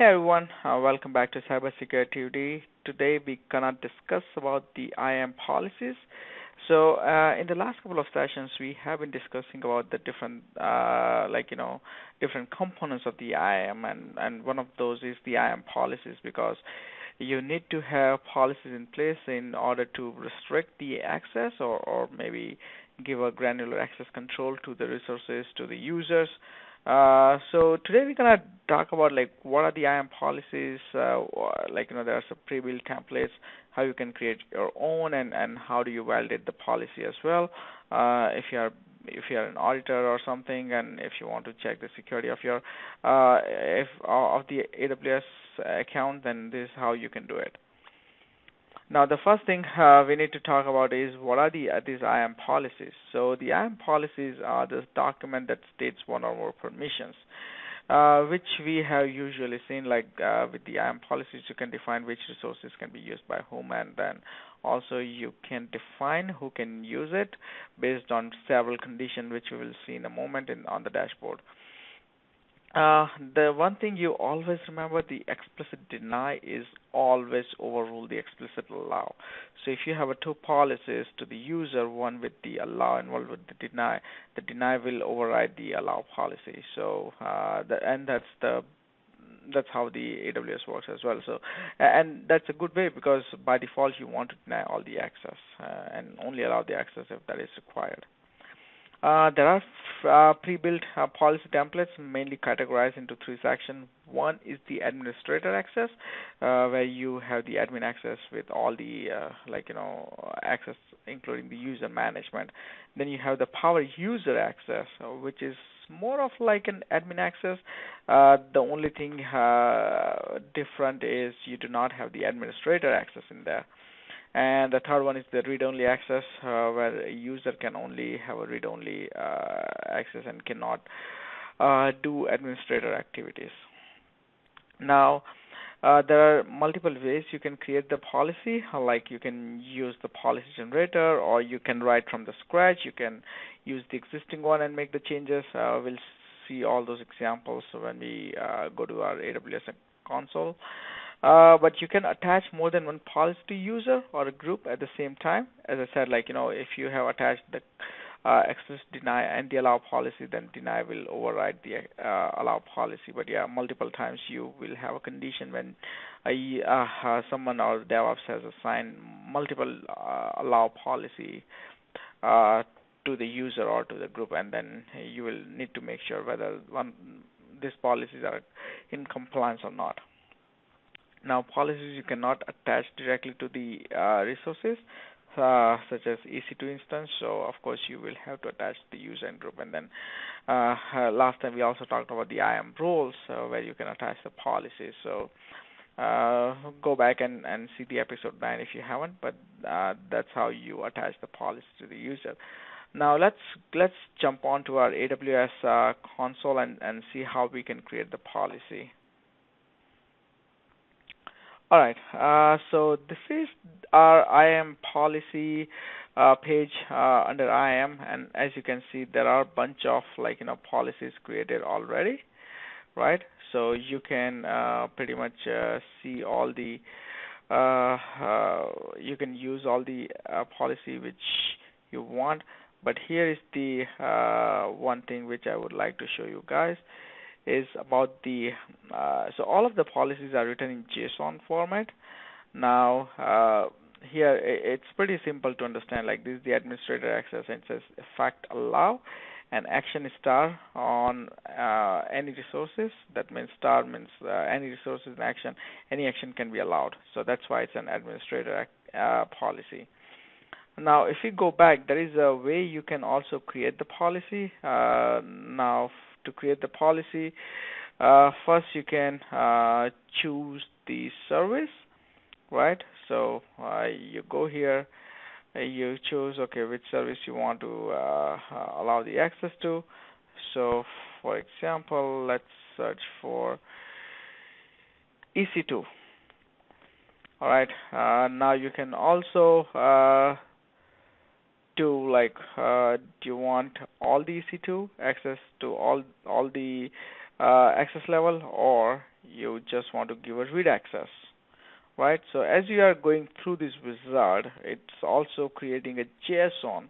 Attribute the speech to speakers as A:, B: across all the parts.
A: Hey everyone, welcome back to CyberSecurityTV. Today we gonna discuss about the IAM policies. In the last couple of sessions, we have been discussing about the different, different components of the IAM, and one of those is the IAM policies because you need to have policies in place in order to restrict the access or maybe give a granular access control to the resources to the users. So today we're gonna talk about like what are the IAM policies, there are some pre-built templates, how you can create your own, and how do you validate the policy as well. If you're an auditor or something, and if you want to check the security of your if of the AWS account, then this is how you can do it. Now, the first thing we need to talk about is what are these IAM policies. So the IAM policies are this document that states one or more permissions, which we have usually seen. With the IAM policies, you can define which resources can be used by whom, and then also you can define who can use it based on several conditions, which we will see in a moment on the dashboard. The one thing you always remember, the explicit deny is always overrule the explicit allow. So if you have two policies to the user, one with the allow and one with the deny will override the allow policy. So that's how the AWS works as well. So, and that's a good way because by default you want to deny all the access and only allow the access if that is required. There are pre-built policy templates mainly categorized into three sections. One is the administrator access, where you have the admin access with all the access, including the user management. Then you have the power user access, which is more of like an admin access. The only thing different is you do not have the administrator access in there. And the third one is the read-only access, where a user can only have a read-only access and cannot do administrator activities. Now, there are multiple ways you can create the policy. Like you can use the policy generator, or you can write from the scratch. You can use the existing one and make the changes. We'll see all those examples when we go to our AWS console. But you can attach more than one policy to user or a group at the same time. As I said, if you have attached the explicit deny and the allow policy, then deny will override the allow policy. But yeah, multiple times you will have a condition when someone or DevOps has assigned multiple allow policy to the user or to the group, and then you will need to make sure whether these policies are in compliance or not. Now, policies you cannot attach directly to the resources, such as EC2 instance. So, of course, you will have to attach the user and group. And then last time we also talked about the IAM roles, where you can attach the policies. So, go back and see the episode 9 if you haven't. But that's how you attach the policy to the user. Now, let's jump on to our AWS console and see how we can create the policy. All right, so this is our IAM policy page under IAM, and as you can see, there are a bunch of policies created already, right? So you can pretty much see all the you can use all the policy which you want, but here is the one thing which I would like to show you guys. Is about the so all of the policies are written in JSON format. Now here it's pretty simple to understand. Like this is the administrator access, and it says effect allow and action star on any resources. That means star means any resources in action. Any action can be allowed. So that's why it's an administrator policy. Now, if you go back, there is a way you can also create the policy. Now, to create the policy, first you can choose the service, right? So you go here, you choose which service you want to allow the access to. So, for example, let's search for EC2. All right. Now you can also do you want all the EC2 access to all the access level, or you just want to give a read access, right? So as you are going through this wizard, it's also creating a JSON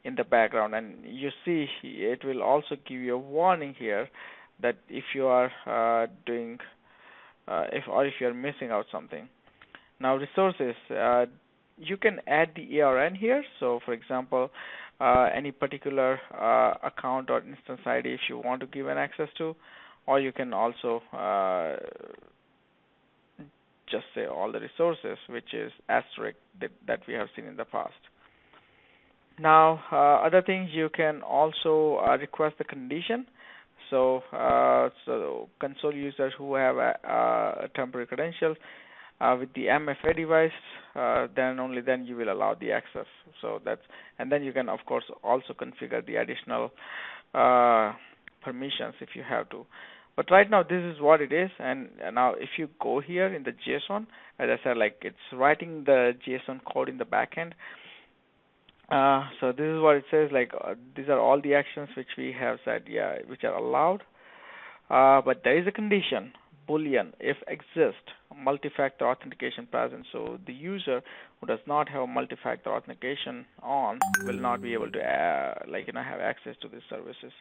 A: in the background, and you see it will also give you a warning here that if you are doing if you are missing out something. Now resources, you can add the ARN here. So for example, any particular account or instance ID if you want to give an access to, or you can also just say all the resources, which is asterisk that we have seen in the past. Now, other things, you can also request the condition. So console users who have a temporary credential with the MFA device, then only then you will allow the access. So and then you can of course also configure the additional permissions if you have to. But right now this is what it is, and now if you go here in the JSON, as I said, like it's writing the JSON code in the backend. So this is what it says, like these are all the actions which we have said, which are allowed. But there is a condition, Boolean, if exist, multi-factor authentication present. So the user who does not have multi-factor authentication on will not be able to have access to these services.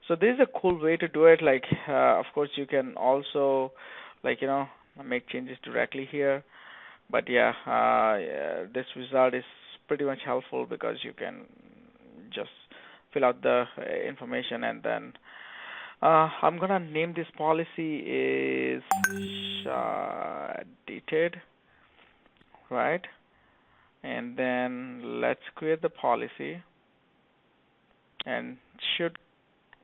A: So this is a cool way to do it. Like of course you can also make changes directly here. But this wizard is pretty much helpful because you can just fill out the information, and then I'm gonna name this policy is dated, right? And then let's create the policy, and should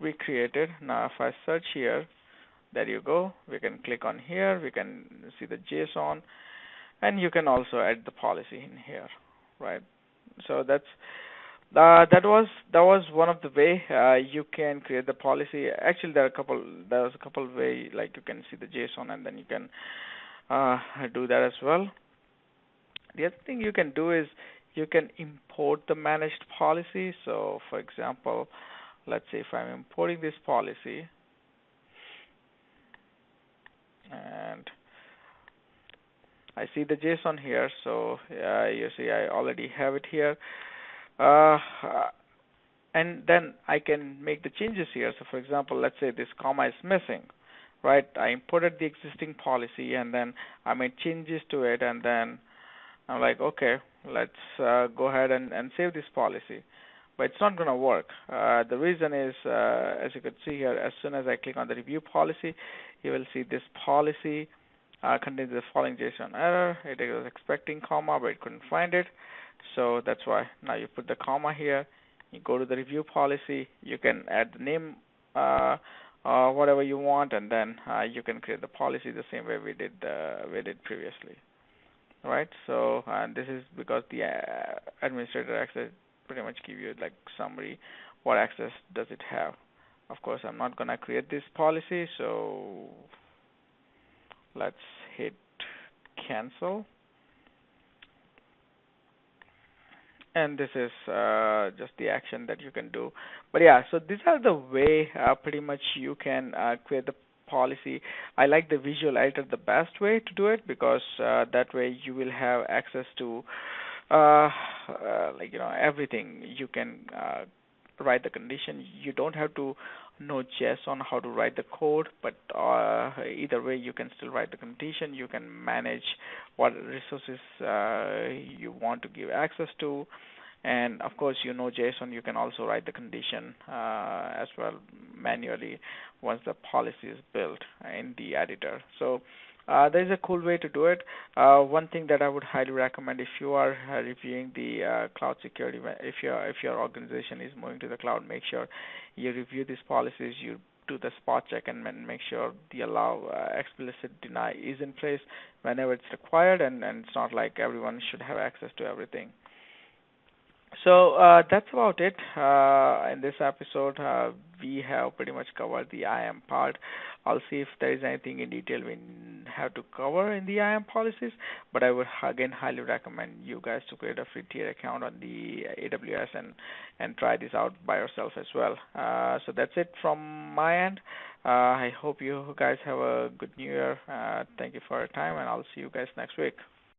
A: be created. Now if I search here, there you go. We can click on here. We can see the JSON, and you can also add the policy in here, right? So that was one of the way you can create the policy. Actually, there was a couple way, like you can see the JSON, and then you can do that as well. The other thing you can do is you can import the managed policy. So for example, let's say if I'm importing this policy, and I see the JSON here, so you see I already have it here, and then I can make the changes here. So for example, let's say this comma is missing, right? I imported the existing policy, and then I made changes to it, and then I'm like, okay, let's go ahead and save this policy. But it's not going to work. The reason is, as you can see here, as soon as I click on the review policy, you will see this policy contains the following JSON error. It was expecting comma, but it couldn't find it. So that's why now you put the comma here. You go to the review policy. You can add the name, whatever you want, and then you can create the policy the same way we did previously. Right. So and this is because the administrator access pretty much give you like summary, what access does it have. Of course, I'm not gonna create this policy, so let's hit cancel. And this is just the action that you can do. But so these are the way pretty much you can create the policy. I like the visual editor the best way to do it, because that way you will have access to everything. You can write the condition. You don't have to know JSON how to write the code, but either way you can still write the condition. You can manage what resources you want to give access to, and of course JSON. You can also write the condition as well manually once the policy is built in the editor. So there is a cool way to do it. One thing that I would highly recommend, if you are reviewing the cloud security, if your organization is moving to the cloud, make sure you review these policies. You do the spot check and make sure the allow explicit deny is in place whenever it's required, and it's not like everyone should have access to everything. So that's about it. In this episode, we have pretty much covered the IAM part. I'll see if there is anything in detail we have to cover in the IAM policies, but I would again highly recommend you guys to create a free tier account on the AWS and try this out by yourself as well. So that's it from my end. I hope you guys have a good New Year. Thank you for your time, and I'll see you guys next week.